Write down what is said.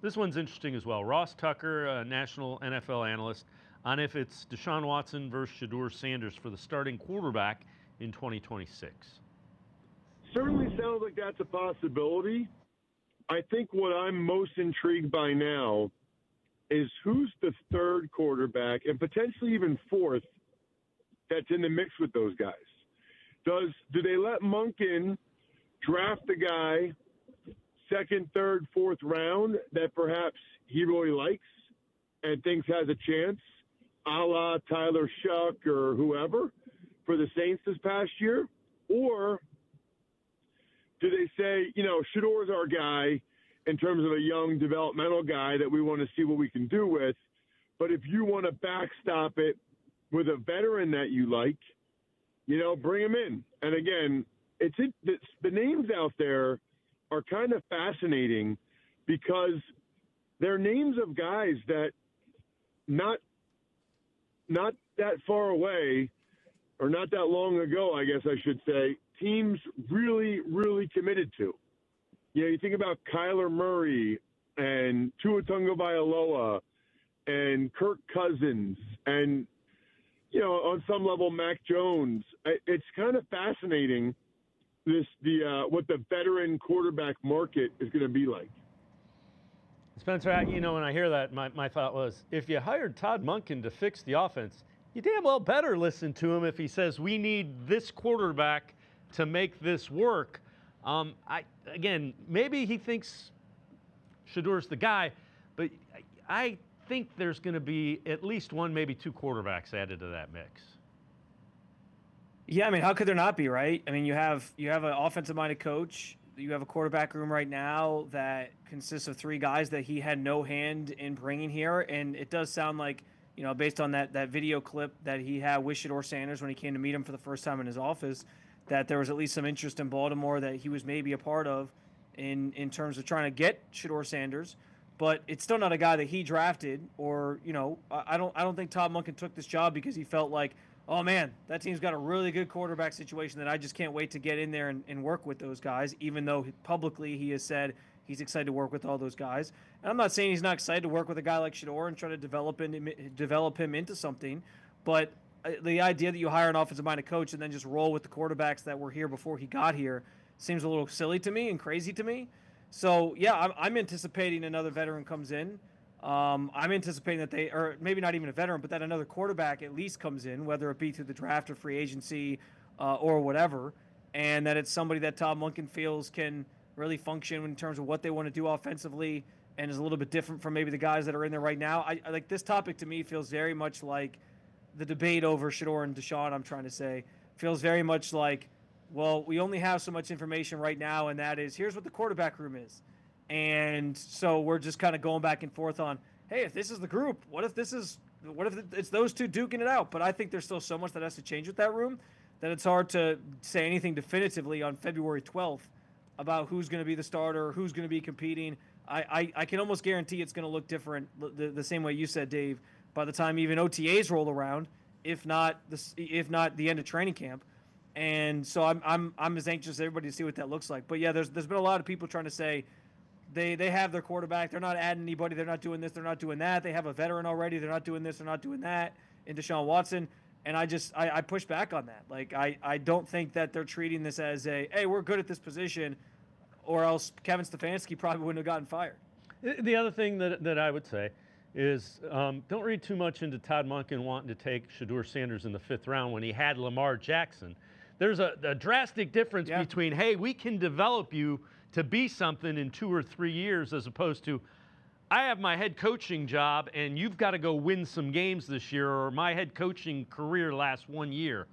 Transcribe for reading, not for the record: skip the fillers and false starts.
This one's interesting as well. Ross Tucker, a national NFL analyst, on if it's Deshaun Watson versus Shedeur Sanders for the starting quarterback in 2026. Certainly sounds like that's a possibility. I think what I'm most intrigued by now is who's the third quarterback and potentially even fourth that's in the mix with those guys. Do they let Monken draft the guy second, third, fourth round that perhaps he really likes and thinks has a chance, a la Tyler Shuck or whoever, for the Saints this past year? Or do they say, Shedeur's our guy in terms of a young developmental guy that we want to see what we can do with, but if you want to backstop it with a veteran that you like, bring him in. And again, the names out there are kind of fascinating because they're names of guys that not that far away or not that long ago, I guess I should say, teams really, really committed to. You think about Kyler Murray and Tua Tagovailoa and Kirk Cousins and, on some level, Mac Jones. It's kind of fascinating what the veteran quarterback market is going to be like. Spencer, when I hear that, my thought was, if you hired Todd Monken to fix the offense, you damn well better listen to him if he says we need this quarterback to make this work. Again, maybe he thinks Shedeur's the guy, but I think there's going to be at least one, maybe two quarterbacks added to that mix. Yeah, I mean, how could there not be, right? I mean, you have an offensive-minded coach. You have a quarterback room right now that consists of three guys that he had no hand in bringing here, and it does sound like, based on that video clip that he had with Shedeur Sanders when he came to meet him for the first time in his office, that there was at least some interest in Baltimore that he was maybe a part of in terms of trying to get Shedeur Sanders. But it's still not a guy that he drafted, or I don't think Todd Monken took this job because he felt like, oh man, that team's got a really good quarterback situation that I just can't wait to get in there and work with those guys, even though publicly he has said he's excited to work with all those guys. And I'm not saying he's not excited to work with a guy like Shedeur and try to develop him into something, but the idea that you hire an offensive-minded coach and then just roll with the quarterbacks that were here before he got here seems a little silly to me and crazy to me. So, yeah, I'm anticipating another veteran comes in. I'm anticipating that or maybe not even a veteran, but that another quarterback at least comes in, whether it be through the draft or free agency or whatever, and that it's somebody that Todd Monken feels can really function in terms of what they want to do offensively and is a little bit different from maybe the guys that are in there right now. I like this topic to me feels very much like the debate over Shedeur and Deshaun, I'm trying to say, feels very much like, well, we only have so much information right now, and that is, here's what the quarterback room is. And so we're just kind of going back and forth on, hey, if this is the group, what if it's those two duking it out? But I think there's still so much that has to change with that room that it's hard to say anything definitively on February 12th about who's going to be the starter, who's going to be competing. I can almost guarantee it's going to look different the same way you said, Dave, by the time even OTAs roll around, if not the end of training camp. And so I'm as anxious as everybody to see what that looks like. But yeah, there's been a lot of people trying to say they have their quarterback, they're not adding anybody, they're not doing this, they're not doing that. They have a veteran already, they're not doing this, they're not doing that in Deshaun Watson. And I push back on that. Like I don't think that they're treating this as hey, we're good at this position, or else Kevin Stefanski probably wouldn't have gotten fired. The other thing that I would say is don't read too much into Todd Monken wanting to take Shedeur Sanders in the 5th round when he had Lamar Jackson. There's a drastic difference between, hey, we can develop you to be something in 2 or 3 years, as opposed to, I have my head coaching job and you've got to go win some games this year, or my head coaching career lasts 1 year.